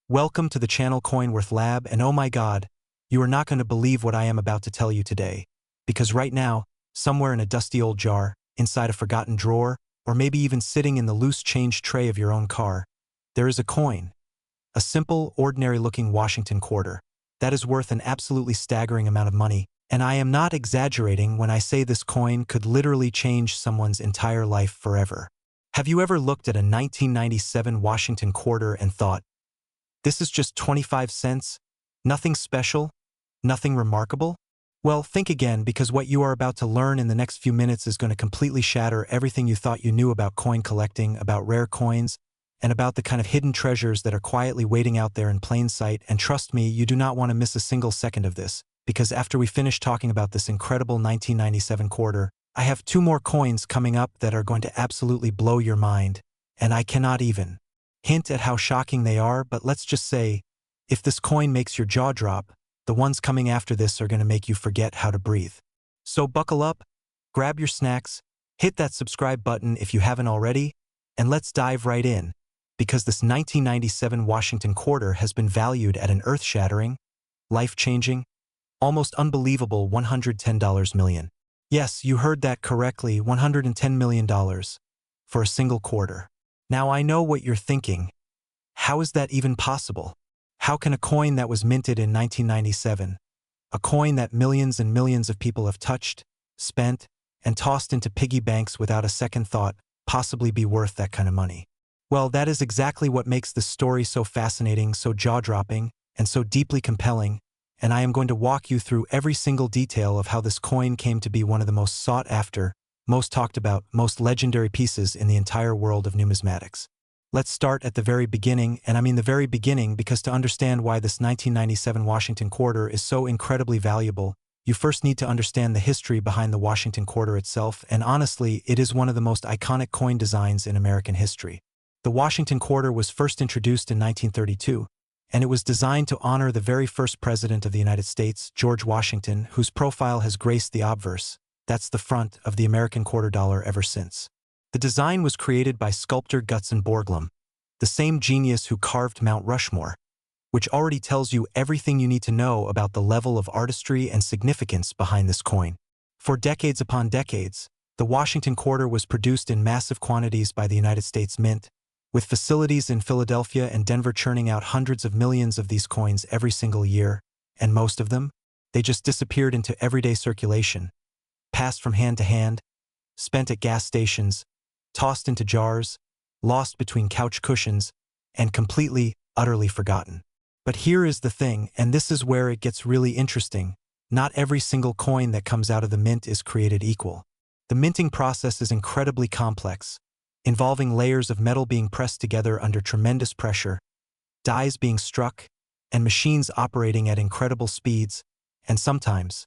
Welcome to the channel Coinworth Lab, and oh my god, you are not going to believe what I am about to tell you today. Because right now, somewhere in a dusty old jar, inside a forgotten drawer, or maybe even sitting in the loose change tray of your own car, there is a coin. A simple, ordinary-looking Washington quarter. That is worth an absolutely staggering amount of money, and I am not exaggerating when I say this coin could literally change someone's entire life forever. Have you ever looked at a 1997 Washington quarter and thought, this is just 25 cents? Nothing special? Nothing remarkable? Well, think again, because what you are about to learn in the next few minutes is going to completely shatter everything you thought you knew about coin collecting, about rare coins, and about the kind of hidden treasures that are quietly waiting out there in plain sight. And trust me, you do not want to miss a single second of this, because after we finish talking about this incredible 1997 quarter, I have two more coins coming up that are going to absolutely blow your mind, and I cannot even hint at how shocking they are, but let's just say, if this coin makes your jaw drop, the ones coming after this are going to make you forget how to breathe. So buckle up, grab your snacks, hit that subscribe button if you haven't already, and let's dive right in, because this 1997 Washington quarter has been valued at an earth-shattering, life-changing, almost unbelievable $110 million. Yes, you heard that correctly, $110 million for a single quarter. Now I know what you're thinking. How is that even possible? How can a coin that was minted in 1997, a coin that millions and millions of people have touched, spent, and tossed into piggy banks without a second thought, possibly be worth that kind of money? Well, that is exactly what makes this story so fascinating, so jaw-dropping, and so deeply compelling, and I am going to walk you through every single detail of how this coin came to be one of the most sought-after, most talked about, most legendary pieces in the entire world of numismatics. Let's start at the very beginning, and I mean the very beginning because to understand why this 1997 Washington quarter is so incredibly valuable, you first need to understand the history behind the Washington quarter itself, and honestly, it is one of the most iconic coin designs in American history. The Washington quarter was first introduced in 1932, and it was designed to honor the very first president of the United States, George Washington, whose profile has graced the obverse. That's the front of the American quarter dollar ever since. The design was created by sculptor Gutzon Borglum, the same genius who carved Mount Rushmore, which already tells you everything you need to know about the level of artistry and significance behind this coin. For decades upon decades, the Washington quarter was produced in massive quantities by the United States Mint, with facilities in Philadelphia and Denver churning out hundreds of millions of these coins every single year, and most of them, they just disappeared into everyday circulation, passed from hand to hand, spent at gas stations, tossed into jars, lost between couch cushions, and completely, utterly forgotten. But here is the thing, and this is where it gets really interesting. Not every single coin that comes out of the mint is created equal. The minting process is incredibly complex, involving layers of metal being pressed together under tremendous pressure, dies being struck, and machines operating at incredible speeds, and sometimes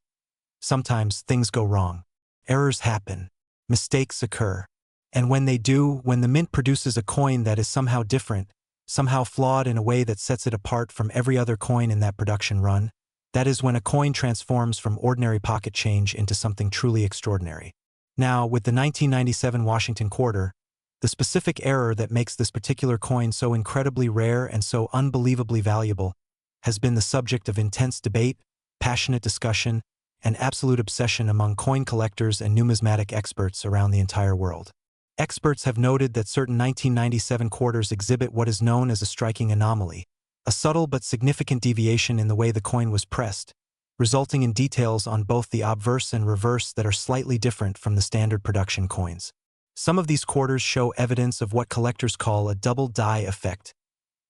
things go wrong. Errors happen. Mistakes occur. And when they do, when the mint produces a coin that is somehow different, somehow flawed in a way that sets it apart from every other coin in that production run, that is when a coin transforms from ordinary pocket change into something truly extraordinary. Now, with the 1997 Washington quarter, the specific error that makes this particular coin so incredibly rare and so unbelievably valuable has been the subject of intense debate, passionate discussion, and absolute obsession among coin collectors and numismatic experts around the entire world. Experts have noted that certain 1997 quarters exhibit what is known as a striking anomaly, a subtle but significant deviation in the way the coin was pressed, resulting in details on both the obverse and reverse that are slightly different from the standard production coins. Some of these quarters show evidence of what collectors call a double die effect,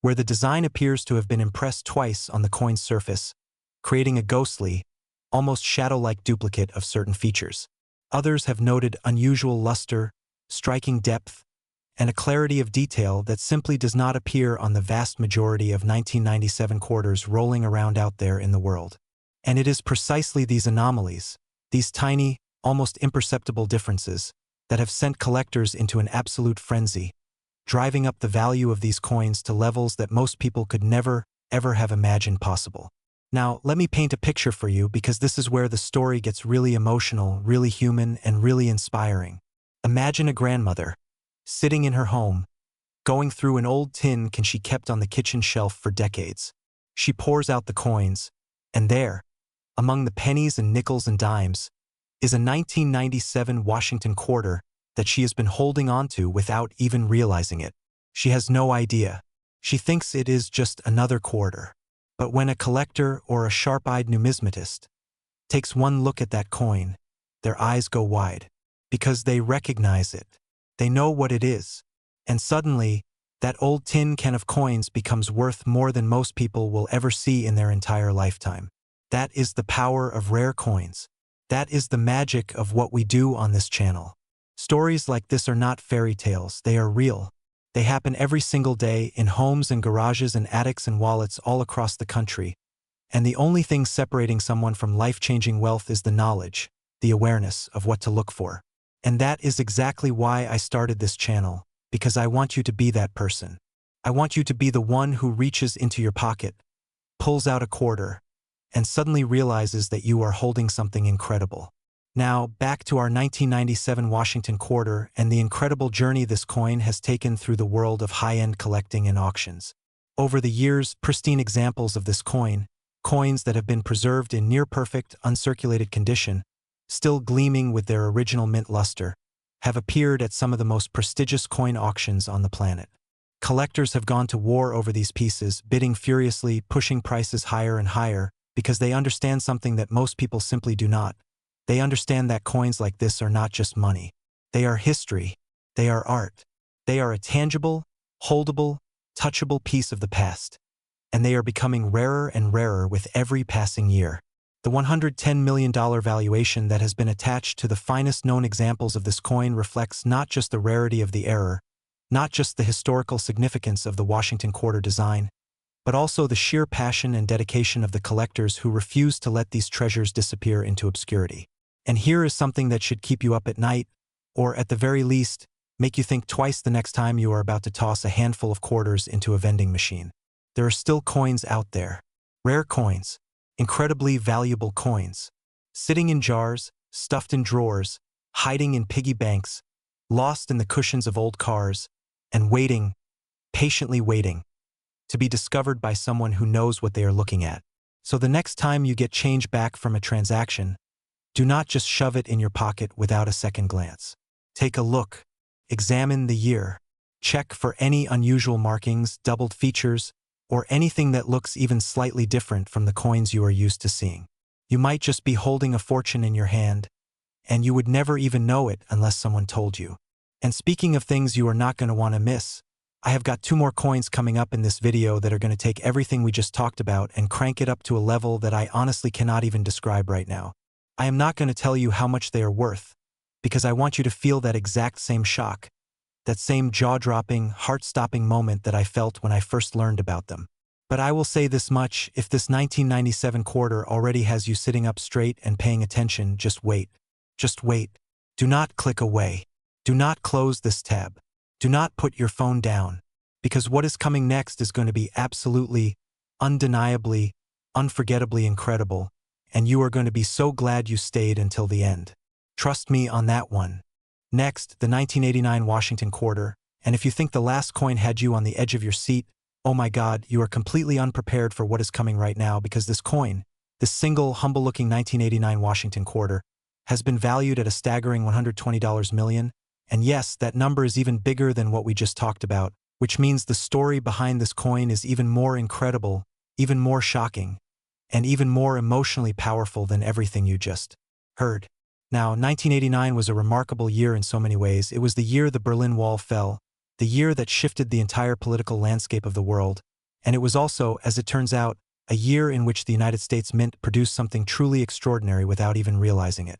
where the design appears to have been impressed twice on the coin's surface, creating a ghostly, almost shadow-like duplicate of certain features. Others have noted unusual luster, striking depth, and a clarity of detail that simply does not appear on the vast majority of 1997 quarters rolling around out there in the world. And it is precisely these anomalies, these tiny, almost imperceptible differences, that have sent collectors into an absolute frenzy, driving up the value of these coins to levels that most people could never, ever have imagined possible. Now, let me paint a picture for you because this is where the story gets really emotional, really human, and really inspiring. Imagine a grandmother, sitting in her home, going through an old tin can she kept on the kitchen shelf for decades. She pours out the coins, and there, among the pennies and nickels and dimes, is a 1997 Washington quarter that she has been holding onto without even realizing it. She has no idea. She thinks it is just another quarter. But when a collector or a sharp-eyed numismatist takes one look at that coin, their eyes go wide, because they recognize it. They know what it is. And suddenly, that old tin can of coins becomes worth more than most people will ever see in their entire lifetime. That is the power of rare coins. That is the magic of what we do on this channel. Stories like this are not fairy tales, they are real. They happen every single day in homes and garages and attics and wallets all across the country. And the only thing separating someone from life-changing wealth is the knowledge, the awareness of what to look for. And that is exactly why I started this channel, because I want you to be that person. I want you to be the one who reaches into your pocket, pulls out a quarter, and suddenly realizes that you are holding something incredible. Now, back to our 1997 Washington quarter and the incredible journey this coin has taken through the world of high-end collecting and auctions. Over the years, pristine examples of this coin, coins that have been preserved in near-perfect, uncirculated condition, still gleaming with their original mint luster, have appeared at some of the most prestigious coin auctions on the planet. Collectors have gone to war over these pieces, bidding furiously, pushing prices higher and higher, because they understand something that most people simply do not. They understand that coins like this are not just money. They are history. They are art. They are a tangible, holdable, touchable piece of the past. And they are becoming rarer and rarer with every passing year. The $110 million valuation that has been attached to the finest known examples of this coin reflects not just the rarity of the error, not just the historical significance of the Washington quarter design, but also the sheer passion and dedication of the collectors who refuse to let these treasures disappear into obscurity. And here is something that should keep you up at night, or at the very least, make you think twice the next time you are about to toss a handful of quarters into a vending machine. There are still coins out there. Rare coins. Incredibly valuable coins. Sitting in jars, stuffed in drawers, hiding in piggy banks, lost in the cushions of old cars, and waiting, patiently waiting, to be discovered by someone who knows what they are looking at. So the next time you get change back from a transaction, do not just shove it in your pocket without a second glance. Take a look. Examine the year. Check for any unusual markings, doubled features, or anything that looks even slightly different from the coins you are used to seeing. You might just be holding a fortune in your hand, and you would never even know it unless someone told you. And speaking of things you are not going to want to miss, I have got 2 more coins coming up in this video that are going to take everything we just talked about and crank it up to a level that I honestly cannot even describe right now. I am not going to tell you how much they are worth, because I want you to feel that exact same shock, that same jaw-dropping, heart-stopping moment that I felt when I first learned about them. But I will say this much, if this 1997 quarter already has you sitting up straight and paying attention, just wait. Just wait. Do not click away. Do not close this tab. Do not put your phone down, because what is coming next is going to be absolutely, undeniably, unforgettably incredible, and you are going to be so glad you stayed until the end. Trust me on that one. Next, the 1989 Washington quarter, and if you think the last coin had you on the edge of your seat, oh my God, you are completely unprepared for what is coming right now, because this coin, this single, humble-looking 1989 Washington quarter, has been valued at a staggering $120 million, and yes, that number is even bigger than what we just talked about, which means the story behind this coin is even more incredible, even more shocking, and even more emotionally powerful than everything you just heard. Now, 1989 was a remarkable year in so many ways. It was the year the Berlin Wall fell, the year that shifted the entire political landscape of the world, and it was also, as it turns out, a year in which the United States Mint produced something truly extraordinary without even realizing it.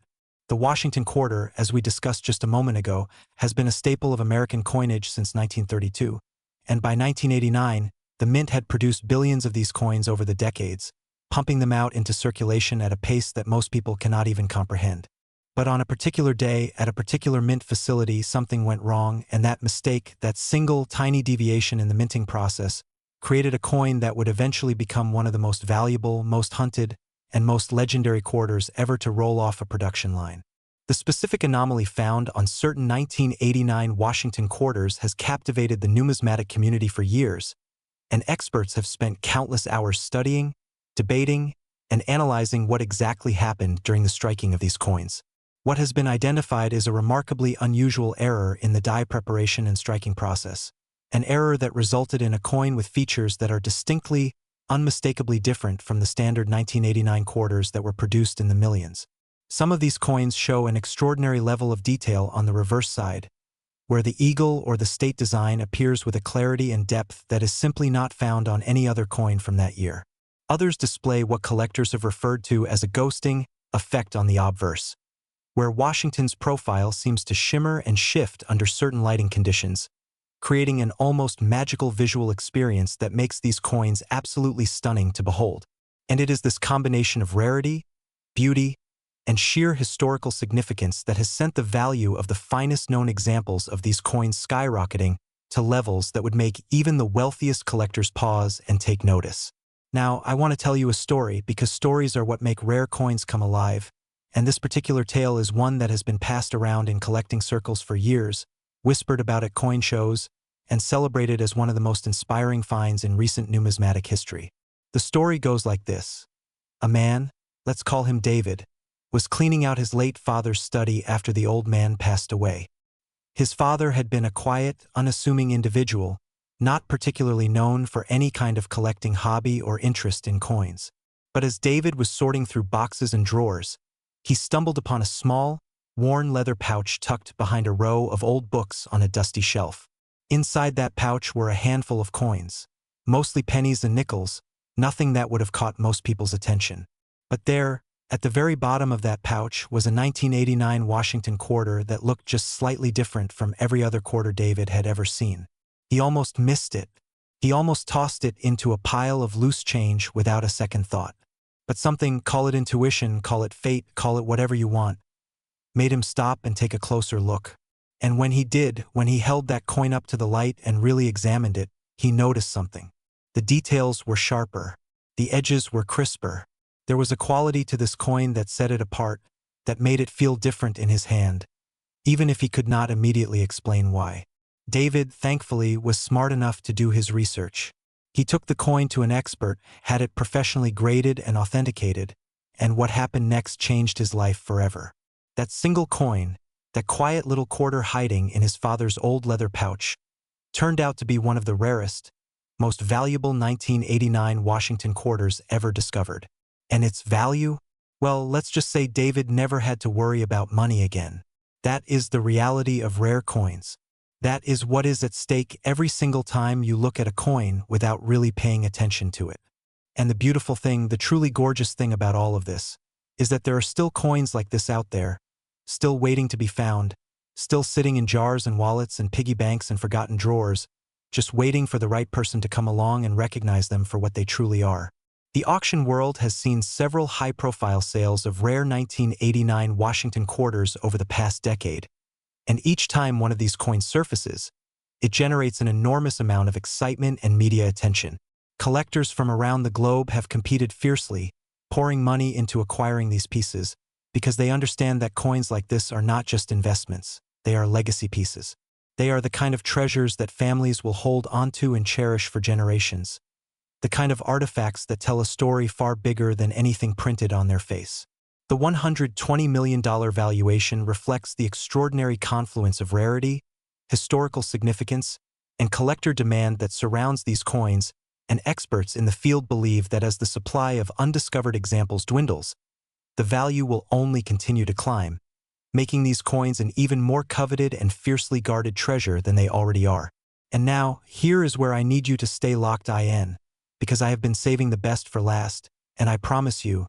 The Washington quarter, as we discussed just a moment ago, has been a staple of American coinage since 1932, and by 1989, the Mint had produced billions of these coins over the decades, pumping them out into circulation at a pace that most people cannot even comprehend. But on a particular day, at a particular mint facility, something went wrong, and that mistake, that single tiny deviation in the minting process, created a coin that would eventually become one of the most valuable, most hunted, and most legendary quarters ever to roll off a production line. The specific anomaly found on certain 1989 Washington quarters has captivated the numismatic community for years, and experts have spent countless hours studying, debating, and analyzing what exactly happened during the striking of these coins. What has been identified is a remarkably unusual error in the die preparation and striking process, an error that resulted in a coin with features that are distinctly, unmistakably different from the standard 1989 quarters that were produced in the millions. Some of these coins show an extraordinary level of detail on the reverse side, where the eagle or the state design appears with a clarity and depth that is simply not found on any other coin from that year. Others display what collectors have referred to as a ghosting effect on the obverse, where Washington's profile seems to shimmer and shift under certain lighting conditions, creating an almost magical visual experience that makes these coins absolutely stunning to behold. And it is this combination of rarity, beauty, and sheer historical significance that has sent the value of the finest known examples of these coins skyrocketing to levels that would make even the wealthiest collectors pause and take notice. Now, I want to tell you a story because stories are what make rare coins come alive, and this particular tale is one that has been passed around in collecting circles for years, whispered about at coin shows, and celebrated as one of the most inspiring finds in recent numismatic history. The story goes like this. A man, let's call him David, was cleaning out his late father's study after the old man passed away. His father had been a quiet, unassuming individual, not particularly known for any kind of collecting hobby or interest in coins. But as David was sorting through boxes and drawers, he stumbled upon a small, worn leather pouch tucked behind a row of old books on a dusty shelf. Inside that pouch were a handful of coins, mostly pennies and nickels, nothing that would have caught most people's attention. But there, at the very bottom of that pouch, was a 1989 Washington quarter that looked just slightly different from every other quarter David had ever seen. He almost missed it. He almost tossed it into a pile of loose change without a second thought. But something, call it intuition, call it fate, call it whatever you want, made him stop and take a closer look. And when he did, when he held that coin up to the light and really examined it, he noticed something. The details were sharper. The edges were crisper. There was a quality to this coin that set it apart, that made it feel different in his hand, even if he could not immediately explain why. David, thankfully, was smart enough to do his research. He took the coin to an expert, had it professionally graded and authenticated, and what happened next changed his life forever. That single coin, that quiet little quarter hiding in his father's old leather pouch, turned out to be one of the rarest, most valuable 1989 Washington quarters ever discovered. And its value? Well, let's just say David never had to worry about money again. That is the reality of rare coins. That is what is at stake every single time you look at a coin without really paying attention to it. And the beautiful thing, the truly gorgeous thing about all of this, is that there are still coins like this out there, still waiting to be found, still sitting in jars and wallets and piggy banks and forgotten drawers, just waiting for the right person to come along and recognize them for what they truly are. The auction world has seen several high-profile sales of rare 1989 Washington quarters over the past decade, and each time one of these coins surfaces, it generates an enormous amount of excitement and media attention. Collectors from around the globe have competed fiercely, pouring money into acquiring these pieces, because they understand that coins like this are not just investments, they are legacy pieces. They are the kind of treasures that families will hold onto and cherish for generations. The kind of artifacts that tell a story far bigger than anything printed on their face. The $120 million valuation reflects the extraordinary confluence of rarity, historical significance, and collector demand that surrounds these coins, and experts in the field believe that as the supply of undiscovered examples dwindles, the value will only continue to climb, making these coins an even more coveted and fiercely guarded treasure than they already are. And now, here is where I need you to stay locked in, because I have been saving the best for last, and I promise you,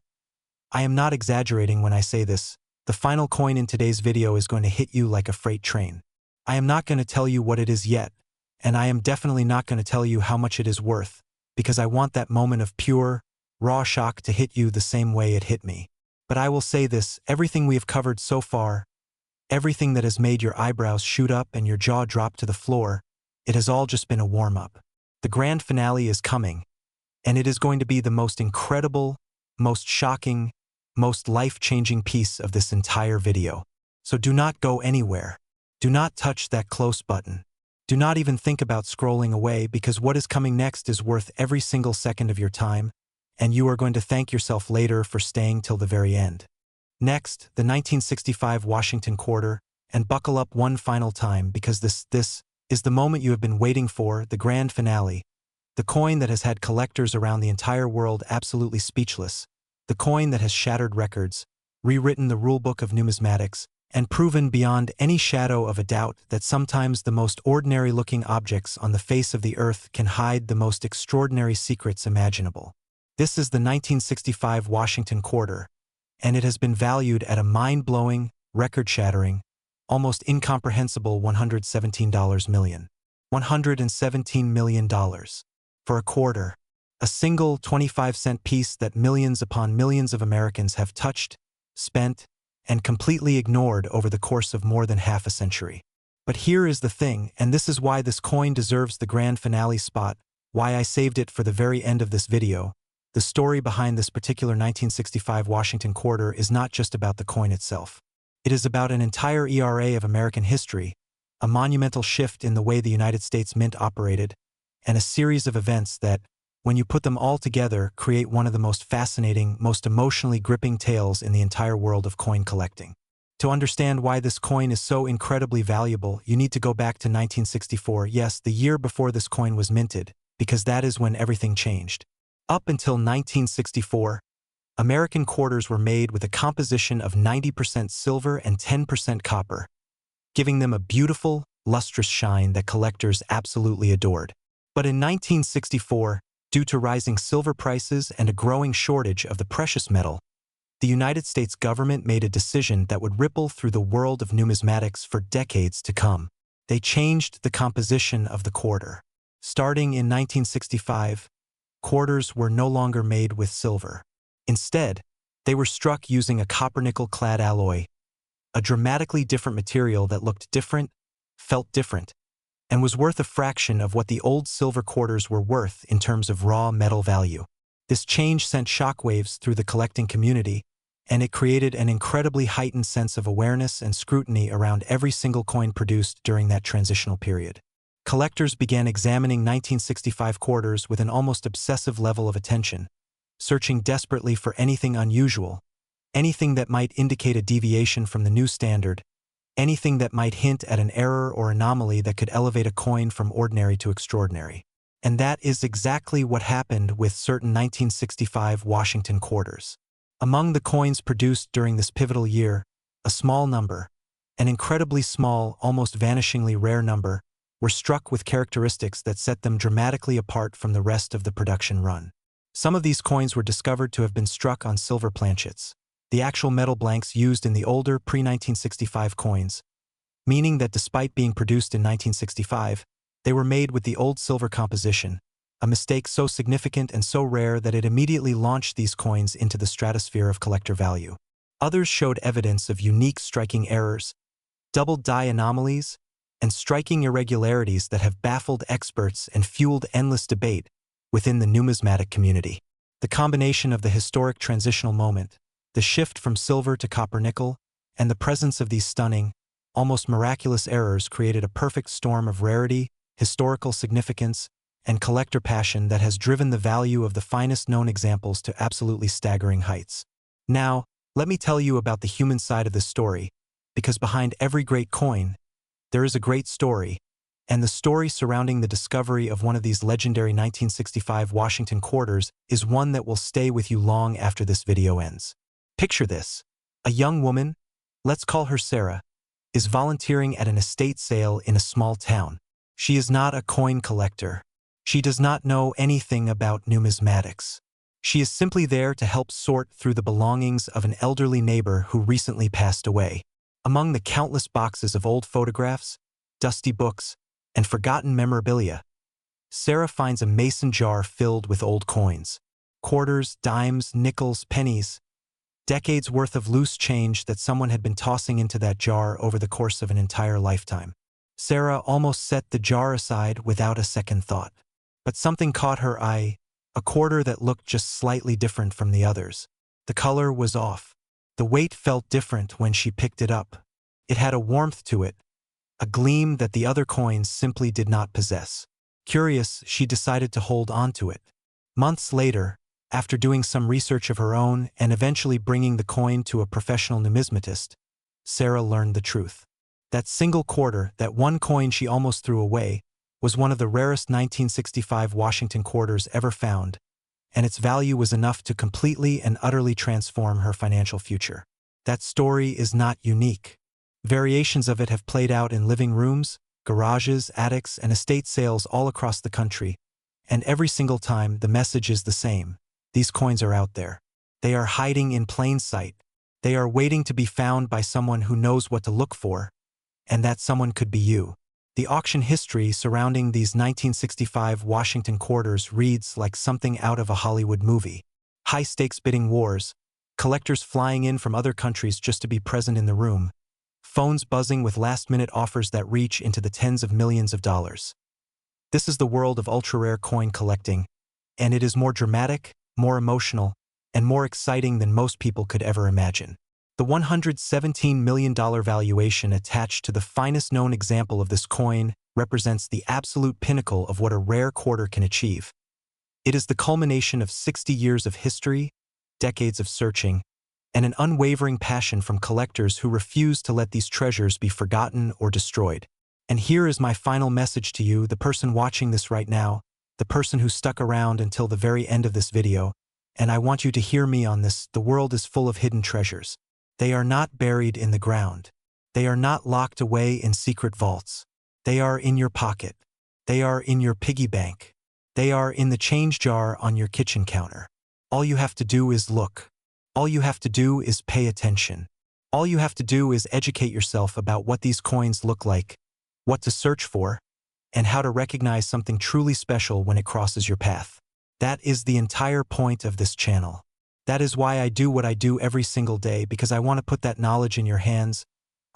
I am not exaggerating when I say this, the final coin in today's video is going to hit you like a freight train. I am not going to tell you what it is yet, and I am definitely not going to tell you how much it is worth, because I want that moment of pure, raw shock to hit you the same way it hit me. But I will say this, everything we have covered so far, everything that has made your eyebrows shoot up and your jaw drop to the floor, it has all just been a warm-up. The grand finale is coming, and it is going to be the most incredible, most shocking, most life-changing piece of this entire video. So do not go anywhere. Do not touch that close button. Do not even think about scrolling away, because what is coming next is worth every single second of your time, and you are going to thank yourself later for staying till the very end. Next, the 1965 Washington quarter, and buckle up one final time, because this is the moment you have been waiting for, the grand finale. The coin that has had collectors around the entire world absolutely speechless. The coin that has shattered records, rewritten the rulebook of numismatics, and proven beyond any shadow of a doubt that sometimes the most ordinary-looking objects on the face of the earth can hide the most extraordinary secrets imaginable. This is the 1965 Washington quarter, and it has been valued at a mind-blowing, record-shattering, almost incomprehensible $117 million. $117 million. For a quarter. A single 25-cent piece that millions upon millions of Americans have touched, spent, and completely ignored over the course of more than half a century. But here is the thing, and this is why this coin deserves the grand finale spot, why I saved it for the very end of this video. The story behind this particular 1965 Washington quarter is not just about the coin itself. It is about an entire era of American history, a monumental shift in the way the United States Mint operated, and a series of events that, when you put them all together, create one of the most fascinating, most emotionally gripping tales in the entire world of coin collecting. To understand why this coin is so incredibly valuable, you need to go back to 1964, yes, the year before this coin was minted, because that is when everything changed. Up until 1964, American quarters were made with a composition of 90% silver and 10% copper, giving them a beautiful, lustrous shine that collectors absolutely adored. But in 1964, due to rising silver prices and a growing shortage of the precious metal, the United States government made a decision that would ripple through the world of numismatics for decades to come. They changed the composition of the quarter. Starting in 1965, quarters were no longer made with silver. Instead, they were struck using a copper-nickel-clad alloy, a dramatically different material that looked different, felt different, and was worth a fraction of what the old silver quarters were worth in terms of raw metal value. This change sent shockwaves through the collecting community, and it created an incredibly heightened sense of awareness and scrutiny around every single coin produced during that transitional period. Collectors began examining 1965 quarters with an almost obsessive level of attention, searching desperately for anything unusual, anything that might indicate a deviation from the new standard, anything that might hint at an error or anomaly that could elevate a coin from ordinary to extraordinary. And that is exactly what happened with certain 1965 Washington quarters. Among the coins produced during this pivotal year, a small number, an incredibly small, almost vanishingly rare number, were struck with characteristics that set them dramatically apart from the rest of the production run. Some of these coins were discovered to have been struck on silver planchets, the actual metal blanks used in the older pre-1965 coins, meaning that despite being produced in 1965, they were made with the old silver composition, a mistake so significant and so rare that it immediately launched these coins into the stratosphere of collector value. Others showed evidence of unique striking errors, doubled die anomalies, and striking irregularities that have baffled experts and fueled endless debate within the numismatic community. The combination of the historic transitional moment, the shift from silver to copper-nickel, and the presence of these stunning, almost miraculous errors created a perfect storm of rarity, historical significance, and collector passion that has driven the value of the finest known examples to absolutely staggering heights. Now, let me tell you about the human side of this story, because behind every great coin, there is a great story, and the story surrounding the discovery of one of these legendary 1965 Washington quarters is one that will stay with you long after this video ends. Picture this. A young woman, let's call her Sarah, is volunteering at an estate sale in a small town. She is not a coin collector. She does not know anything about numismatics. She is simply there to help sort through the belongings of an elderly neighbor who recently passed away. Among the countless boxes of old photographs, dusty books, and forgotten memorabilia, Sarah finds a mason jar filled with old coins. Quarters, dimes, nickels, pennies, decades worth of loose change that someone had been tossing into that jar over the course of an entire lifetime. Sarah almost set the jar aside without a second thought. But something caught her eye, a quarter that looked just slightly different from the others. The color was off. The weight felt different when she picked it up. It had a warmth to it, a gleam that the other coins simply did not possess. Curious, she decided to hold on to it. Months later, after doing some research of her own and eventually bringing the coin to a professional numismatist, Sarah learned the truth. That single quarter, that one coin she almost threw away, was one of the rarest 1965 Washington quarters ever found, and its value was enough to completely and utterly transform her financial future. That story is not unique. Variations of it have played out in living rooms, garages, attics, and estate sales all across the country, and every single time the message is the same. These coins are out there. They are hiding in plain sight. They are waiting to be found by someone who knows what to look for, and that someone could be you. The auction history surrounding these 1965 Washington quarters reads like something out of a Hollywood movie. High-stakes bidding wars, collectors flying in from other countries just to be present in the room, phones buzzing with last-minute offers that reach into the tens of millions of dollars. This is the world of ultra-rare coin collecting, and it is more dramatic, more emotional, and more exciting than most people could ever imagine. The $117 million valuation attached to the finest known example of this coin represents the absolute pinnacle of what a rare quarter can achieve. It is the culmination of 60 years of history, decades of searching, and an unwavering passion from collectors who refuse to let these treasures be forgotten or destroyed. And here is my final message to you, the person watching this right now, the person who stuck around until the very end of this video, and I want you to hear me on this. The world is full of hidden treasures. They are not buried in the ground. They are not locked away in secret vaults. They are in your pocket. They are in your piggy bank. They are in the change jar on your kitchen counter. All you have to do is look. All you have to do is pay attention. All you have to do is educate yourself about what these coins look like, what to search for, and how to recognize something truly special when it crosses your path. That is the entire point of this channel. That is why I do what I do every single day, because I want to put that knowledge in your hands.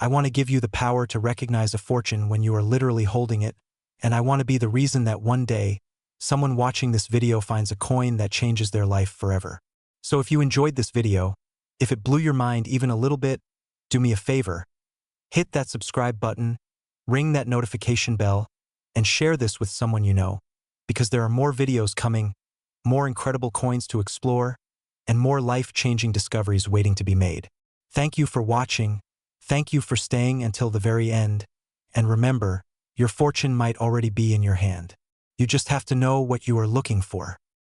I want to give you the power to recognize a fortune when you are literally holding it, and I want to be the reason that one day, someone watching this video finds a coin that changes their life forever. So if you enjoyed this video, if it blew your mind even a little bit, do me a favor. Hit that subscribe button, ring that notification bell, and share this with someone you know, because there are more videos coming, more incredible coins to explore, and more life-changing discoveries waiting to be made. Thank you for watching. Thank you for staying until the very end. And remember, your fortune might already be in your hand. You just have to know what you are looking for.